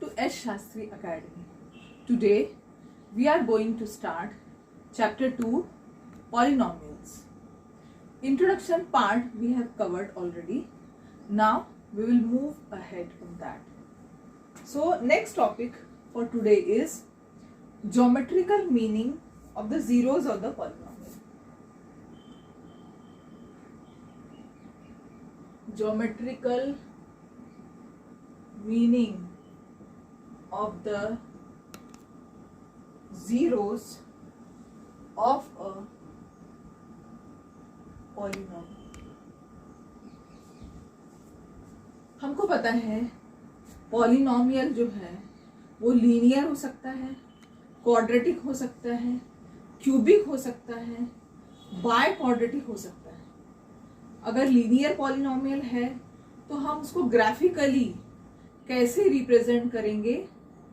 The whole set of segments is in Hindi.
To S. Shastri Academy. Today we are going to start Chapter 2 Polynomials. Introduction part we have covered already. Now we will move ahead on that. So next topic for today is geometrical meaning of the zeros of the polynomial. Geometrical meaning of the zeros of a polynomial. हमको पता है पॉलिनोमियल जो है वो लीनियर हो सकता है, क्वाड्रेटिक हो सकता है, क्यूबिक हो सकता है, बाय क्वाड्रेटिक हो सकता है। अगर लीनियर पॉलिनोमियल है तो हम उसको ग्राफिकली कैसे रिप्रेजेंट करेंगे,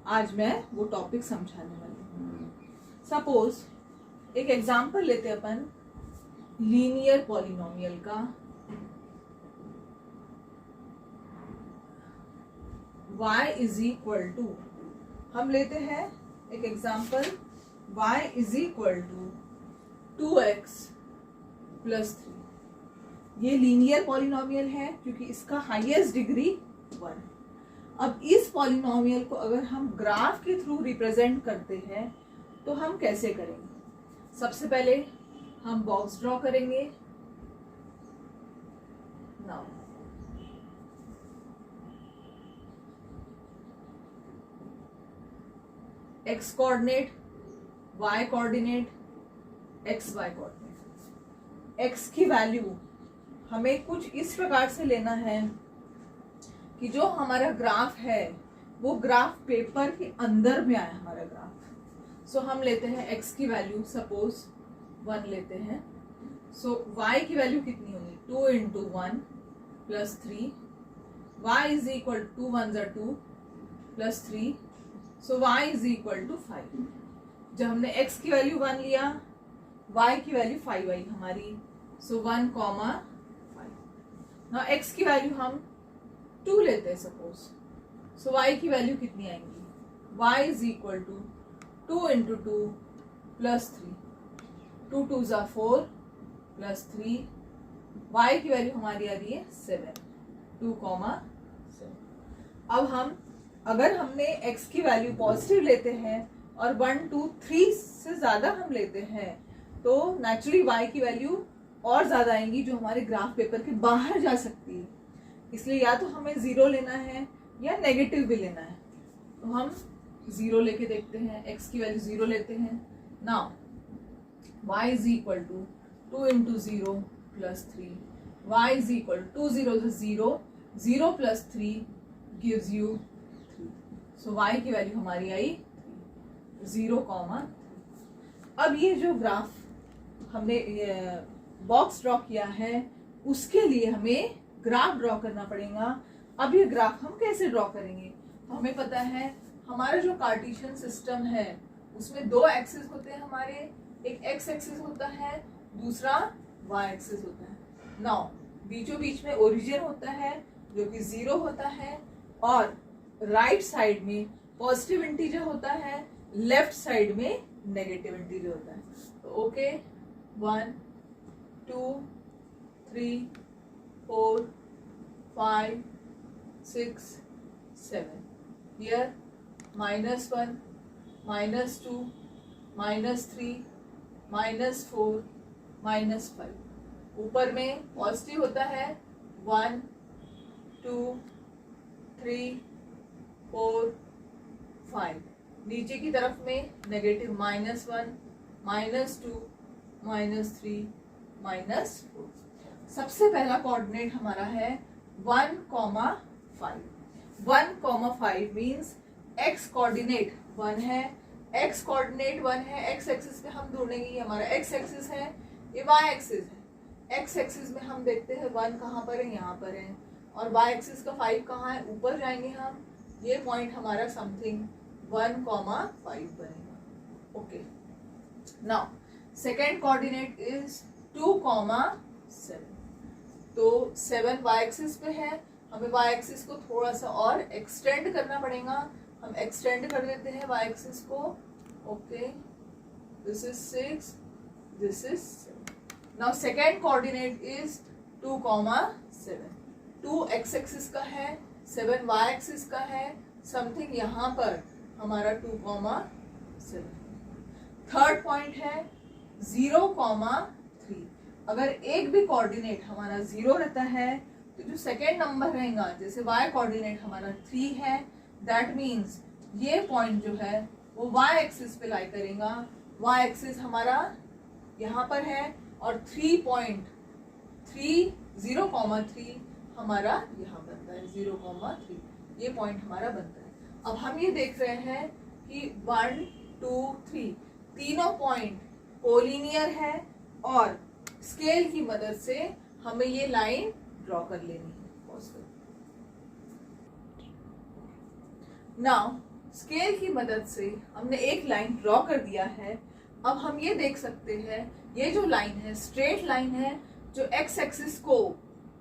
आज मैं वो टॉपिक समझाने वाली हूँ। सपोज एक एग्जांपल लेते हैं अपन लीनियर पॉलिनोमियल का। y इज इक्वल टू, हम लेते हैं एक example y is equal to 2x plus 3। ये लीनियर पॉलिनोमियल है क्योंकि इसका हाईएस्ट डिग्री 1। अब इस पॉलिनोमियल को अगर हम ग्राफ के थ्रू रिप्रेजेंट करते हैं तो हम कैसे करेंगे? सबसे पहले हम बॉक्स ड्रॉ करेंगे। Now x coordinate, y coordinate, xy coordinate. x की वैल्यू हमें कुछ इस प्रकार से लेना है कि जो हमारा ग्राफ है वो ग्राफ पेपर के अंदर में आए हमारा ग्राफ। सो हम लेते हैं x की वैल्यू सपोज 1 लेते हैं। सो y की वैल्यू कितनी होगी? 2 into 1 plus 3। y is equal to 1 ज़ा 2 plus 3। So y is equal to 5। जब हमने x की वैल्यू 1 लिया, y की वैल्यू 5 आई हमारी। सो 1, 5। ना x की वैल्यू हम 2 लेते हैं सपोज। सो y की वैल्यू कितनी आएंगी? y is equal to 2 into 2 plus 3। 2 2 ज़ा 4 प्लस 3। y की वैल्यू हमारी आ रही है 7। 2, 7। अब हम अगर हमने x की वैल्यू पॉजिटिव लेते हैं और 1 2 3 से ज्यादा हम लेते हैं तो नेचुरली y की वैल्यू और ज्यादा आएंगी जो हमारे ग्राफ पेपर के बाहर जा सकती है। इसलिए या तो हमें 0 लेना है या नेगेटिव भी लेना है। तो हम 0 लेके देखते हैं, x की वैल्यू 0 लेते हैं। Now y is equal to 2 into 0 plus 3। y is equal to 0 0 0 plus 3 gives you 3। So y की वैल्यू हमारी आई 0, 3। अब ये जो ग्राफ हमने बॉक्स ड्रॉ किया है उसके लिए हमें ग्राफ ड्रॉ करना पड़ेगा। अब ये ग्राफ हम कैसे ड्रॉ करेंगे? तो हमें पता है हमारा जो कार्टेशियन सिस्टम है उसमें 2 एक्सिस होते हैं हमारे। एक x एक्सिस होता है, दूसरा y एक्सिस होता है। नाउ बीचों बीच में ओरिजिन होता है जो कि 0 होता है और राइट साइड में पॉजिटिव इंटीजर होता है, लेफ्ट साइड में नेगेटिव इंटीजर होता है। तो ओके 1 2 3 4 5 6 7। हियर -1 -2 -3 -4 -5। ऊपर में पॉजिटिव होता है 1 2 3 4 5। नीचे की तरफ में नेगेटिव -1 -2 -3 -4। सबसे पहला कोऑर्डिनेट हमारा है 1, 5। 1, 5 मीन्स x कोऑर्डिनेट 1 है, x कोऑर्डिनेट 1 है। x एक्सिस पे हम ढूंढेंगे, ये हमारा x एक्सिस है, ये y एक्सिस है। x एक्सिस में हम देखते हैं 1 कहाँ पर है, यहाँ पर है। और y एक्सिस का 5 कहाँ है, ऊपर जाएंगे हम। ये पॉइंट हमारा समथिंग 1, 5 बनेगा। Okay, now second coordinate is 2, 7। तो 7 y एक्सिस पे है, हमें y एक्सिस को थोड़ा सा और एक्सटेंड करना पड़ेगा। हम एक्सटेंड कर देते हैं y एक्सिस को। Okay, this is 6, this is 7। Now second coordinate is 2, 7। 2 x axis का है, 7 y एक्सिस का है, समथिंग यहाँ पर हमारा 2, 7। थर्ड पॉइंट है 0, 3। अगर एक भी कोऑर्डिनेट हमारा 0 रहता है तो जो सेकेंड नंबर रहेगा, जैसे y कोऑर्डिनेट हमारा 3 है, दैट मीन्स ये पॉइंट जो है वो y एक्सिस पे लाई करेगा। y एक्सिस हमारा यहाँ पर है और 3 पॉइंट 0, 3 हमारा यहाँ बनता है 0, 3। ये पॉइंट हमारा बनता है। अब हम ये देख रहे हैं कि 1, 2, 3 तीनों पॉइंट कोलिनियर है और स्केल की मदद से हमें ये लाइन ड्रॉ कर लेनी है। नाउ स्केल की मदद से हमने एक लाइन ड्रॉ कर दिया है। अब हम ये देख सकते हैं ये जो लाइन है स्ट्रेट लाइन है जो x एक्सिस को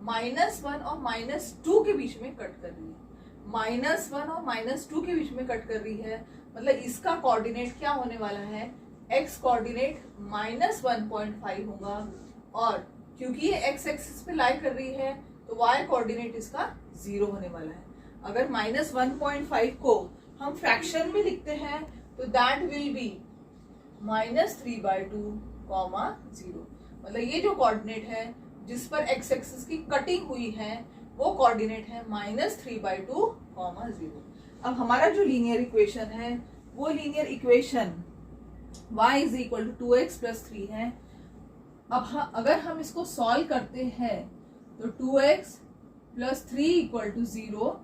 -1 और -2 के बीच में कट कर रही है। -1 और -2 के बीच में कट कर रही है, मतलब इसका कोऑर्डिनेट क्या होने वाला है, x कोऑर्डिनेट -1.5 होगा और क्योंकि ये x एक्सिस पे लाई कर रही है तो y कोऑर्डिनेट इसका 0 होने वाला है। अगर -1.5 को हम फ्रैक्शन में लिखते हैं तो दैट विल बी -3/2, 0। मतलब ये जो कोऑर्डिनेट है जिस पर x एक्सिस की कटिंग हुई है वो कोऑर्डिनेट है -3/2, 0। अब हमारा जो लीनियर इक्वेशन है वो लीनियर इक्वेशन y = 2x + 3 है। अब अगर हम इसको सॉल्व करते हैं तो 2x + 3 = 0।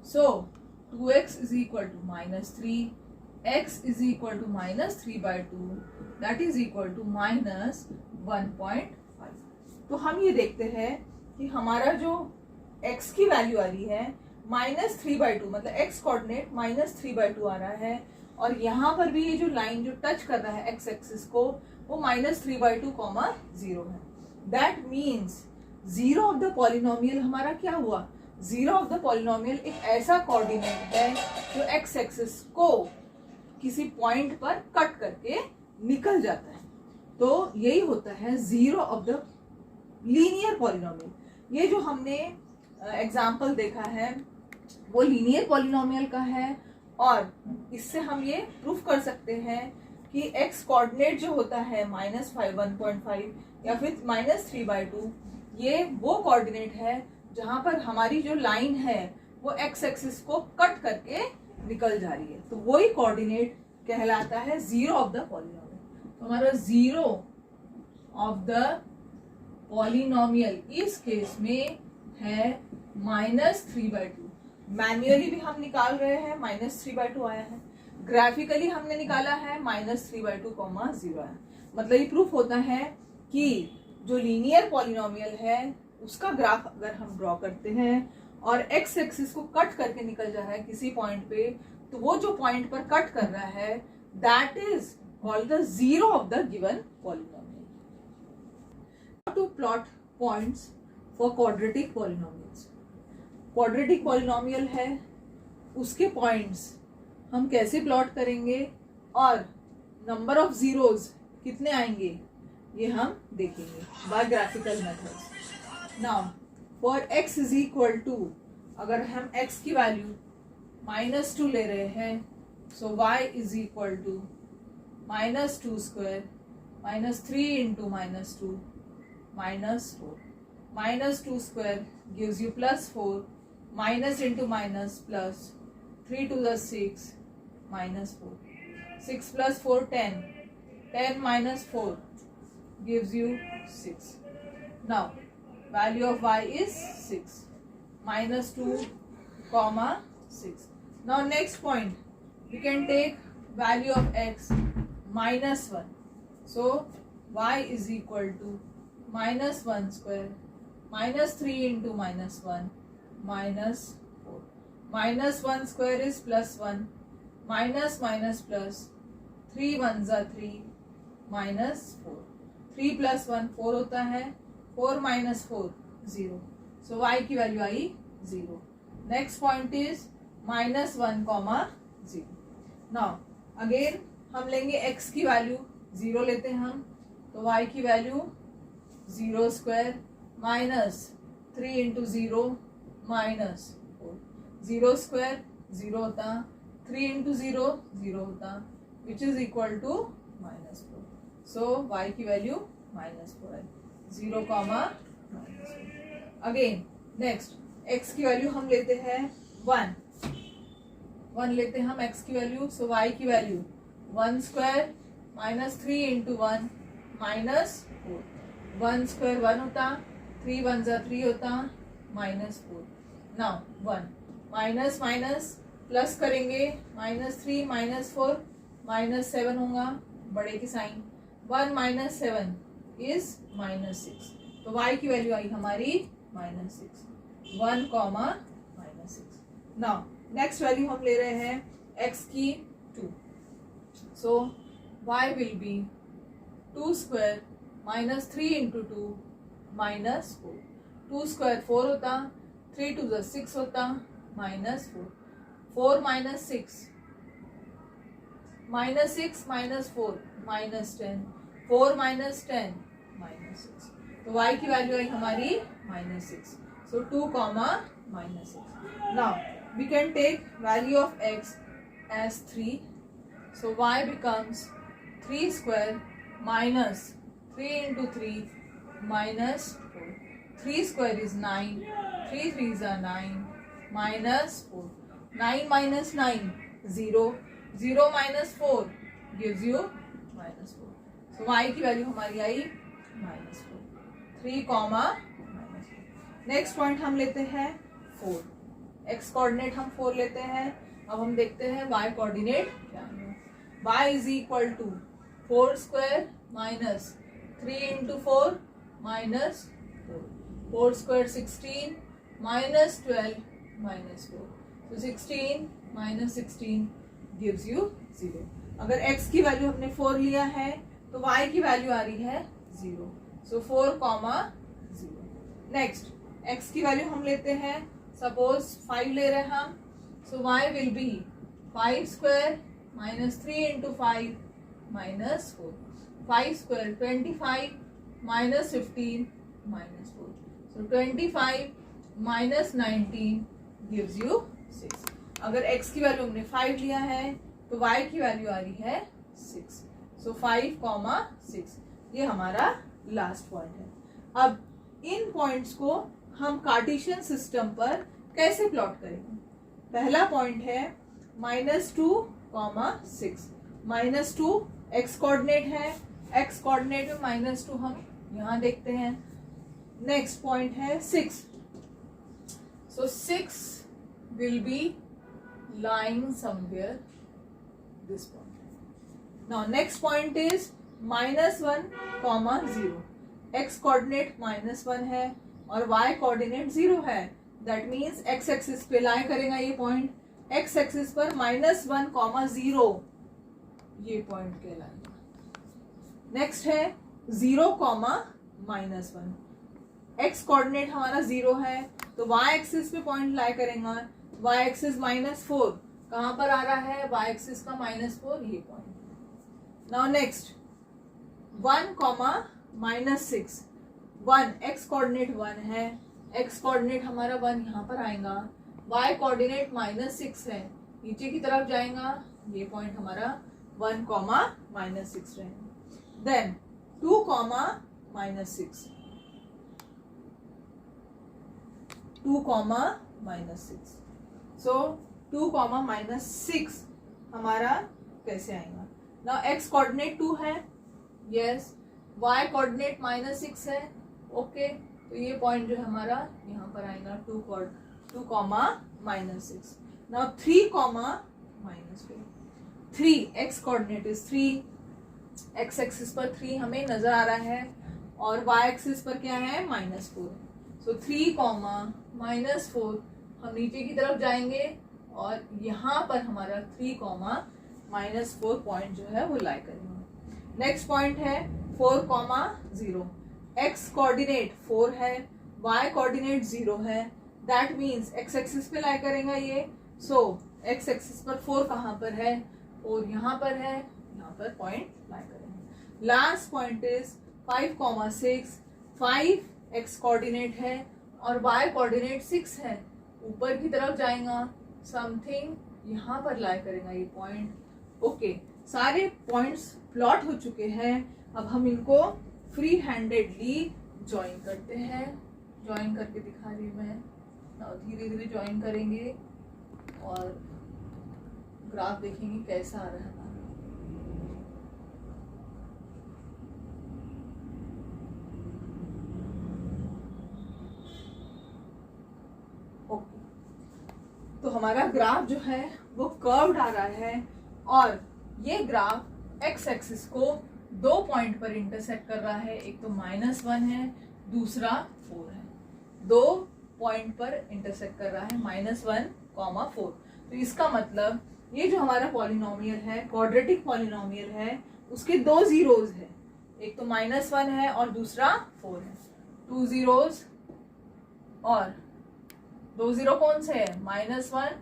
So 2x = -3, x = -3/2, that is equal to -1.5। तो हम ये देखते हैं कि हमारा जो x की वैल्यू आ रही है -3/2, मतलब x कोऑर्डिनेट -3/2 आ रहा है और यहाँ पर भी ये जो लाइन जो टच कर रहा है x एक्सिस को वो -3/2, 0 है। That means 0 of the polynomial हमारा क्या हुआ, 0 ऑफ द पॉलिनोमियल एक ऐसा कोऑर्डिनेट है जो x एक्सिस को किसी पॉइंट पर कट करके निकल जाता है। तो यही होता है 0 ऑफ द लीनियर पॉलिनोमियल। ये जो हमने एग्जाम्पल देखा है वो लीनियर पॉलिनोमियल का है और इससे हम ये प्रूफ कर सकते हैं कि x कोऑर्डिनेट जो होता है -1.5 या फिर -3/2, ये वो कोऑर्डिनेट है जहां पर हमारी जो लाइन है वो x एक्सिस को कट करके निकल जा रही है, तो वही कोऑर्डिनेट कहलाता है 0 ऑफ द पॉलिनोमियल। तो हमारा 0 ऑफ द पॉलिनोमियल इस केस में है -3/2। मैन्युअली भी हम निकाल रहे हैं -3/2 आया है, ग्राफिकली हमने निकाला है -3/2, 0 आया। मतलब ये प्रूफ होता है कि जो लीनियर पॉलिनोमियल है उसका ग्राफ अगर हम ड्रॉ करते हैं और x एक्सिस को कट करके निकल जा रहा है किसी पॉइंट पे, तो वो जो पॉइंट पर कट कर रहा है that is called the 0 of the given polynomial. To plot points for quadratic polynomials. Quadratic polynomial है उसके पॉइंट्स हम कैसे प्लॉट करेंगे और नंबर ऑफ जीरोज कितने आएंगे ये हम देखेंगे by graphical methods. Now for x = अगर हम x की वैल्यू -2 ले रहे हैं सो y = -2² -3 × -2 -4 -2² gives you +4 minus into minus plus 3 to the 6 minus 4 6 plus 4 10 10 minus 4 gives you 6. Now value of y is 6 minus 2 comma 6. Now next point we can take value of x minus 1. So y is equal to minus 1 square minus 3 into minus 1 minus 4. Minus 1 square is plus 1 minus minus plus 3 ones are 3 minus 4. 3 plus 1 4 होता है 4 minus 4 0. So y की value I 0. Next point is -1, 0. Now again हम लेंगे x की वैल्यू 0 लेते हैं हम, तो y की value 0 square minus 3 into 0 minus 4. 0 square 0 होता, 3 इंटू 0 0 होता, which is equal to -4. So y की वैल्यू -4 है. 0, -4. अगेन नेक्स्ट x की वैल्यू हम लेते हैं 1 लेते हैं हम x की वैल्यू, सो y की value 1 square minus 3 into 1 -4. 1 square 1 होता, 3 1 जा 3 होता, -4. नाउ 1 माइनस माइनस प्लस करेंगे, -3 -4 -7 होगा, बड़े की साइन. 1 - 7 इज -6. तो y की वैल्यू आई हमारी -6. 1, -6. नाउ नेक्स्ट वैल्यू हम ले रहे हैं x की 2. सो y will be 2 square -3 into 2 -4. 2 square 4 होता, 3 2 जा 6 होता, -4. 4 - 6 -6 -4 -10. 4 - 10 -6. तो y की वैल्यू आई हमारी -6. So 2, -6. Now we can take value of x as 3. So y becomes 3 square minus 3 into 3 -4. 3 square is 9. 3 3 are 9 -4. 9 minus 9 0. 0 minus 4 gives you -4. So y की वैल्यू हमारी आई -4. 3, -4. नेक्स्ट पॉइंट हम लेते हैं 4. x कोऑर्डिनेट हम 4 लेते हैं. अब हम देखते हैं y कोऑर्डिनेट क्या है. y is equal to 4 square minus 3 into 4 -4. 4 square 16 -12 -4. तो 16 -16 gives you 0. अगर x की वैल्यू हमने 4 लिया है तो y की वैल्यू आ रही है 0. सो 4, 0. नेक्स्ट x की वैल्यू हम लेते हैं, सपोज 5 ले रहे हैं हम, सो y will be 5 square -3 into 5 -4. 5 square 25 -15 -4. So 25 -19 gives you 6. अगर x की वैल्यू हमने 5 लिया है तो y की वैल्यू आ रही है 6. सो 5, 6. ये हमारा लास्ट पॉइंट है. अब इन पॉइंट्स को हम कार्टेशियन सिस्टम पर कैसे प्लॉट करेंगे. पहला पॉइंट है -2, 6. -2 x कोऑर्डिनेट है, x कोऑर्डिनेट में -2 हम यहाँ देखते हैं. नेक्स्ट पॉइंट है 6. सो 6 will be lying somewhere this point. Now next point is -1, 0. x coordinate -1 है और y coordinate 0 है. That means x एक्सिस पे लाई करेगा ये पॉइंट. x एक्सिस पर -1, 0 ये पॉइंट कहलाएगा. नेक्स्ट है 0, -1. x कोऑर्डिनेट हमारा 0 है तो y एक्सिस पे पॉइंट लाई करेगा. y एक्सिस -4 कहाँ पर आ रहा है, y एक्सिस का -4 ये point. Now next 1, -6. 1 x coordinate 1 है, x कोऑर्डिनेट हमारा 1 यहाँ पर आएगा. y कोऑर्डिनेट -6 है, नीचे की तरफ जाएगा. ये पॉइंट हमारा 1, -6 रहेगा. देन 2, -6. 2, -6. सो 2, -6 हमारा कैसे आएगा. नाउ x कोऑर्डिनेट 2 है, यस. y कोऑर्डिनेट -6 है, ओके. तो ये पॉइंट जो है हमारा यहाँ पर आएगा 2, -6. Now 3, -4. 3 x coordinate is 3. x axis पर 3 हमें नजर आ रहा है और y एक्सिस पर क्या है, -4. सो 3, -4 हम नीचे की तरफ जाएंगे और यहाँ पर हमारा 3, -4 पॉइंट जो है वो लाई करेंगे. नेक्स्ट पॉइंट है 4, 0. x कोऑर्डिनेट 4 है, y कोऑर्डिनेट 0 है. दैट मीन्स एक्स एक्सिस पे लाई करेगा ये। सो एक्स एक्सिस पर 4 कहाँ पर है, 4 यहाँ पर है, यहाँ पर पॉइंट लाई करेंगे। Last point is 5,6, 5 x coordinate है और वाई कोऑर्डिनेट 6 है, ऊपर की तरफ जाएगा, समथिंग यहाँ पर लाई करेगा ये पॉइंट। ओके, सारे पॉइंट्स प्लॉट हो चुके हैं। अब हम इनको फ्री हैंडेडली ज्वाइन करते हैं। ज्वाइन करके दिखा रही हूँ मैं, धीरे धीरे ज्वाइन करेंगे और ग्राफ देखेंगे कैसा आ रहा है। ओके, तो हमारा ग्राफ जो है वो कर्व्ड आ रहा है और ये ग्राफ एक्स एक्सिस को 2 पॉइंट पर इंटरसेक्ट कर रहा है। एक तो -1 है, दूसरा 4 है। 2 पॉइंट पर इंटरसेक्ट कर रहा है, -1, 4। तो इसका मतलब ये जो हमारा पॉलिनोमियल है, क्वाड्रेटिक पॉलिनोमियल है, उसके 2 जीरोज है। एक तो -1 है और दूसरा 4 है। 2 जीरोज और 2 जीरो कौन से है, -1,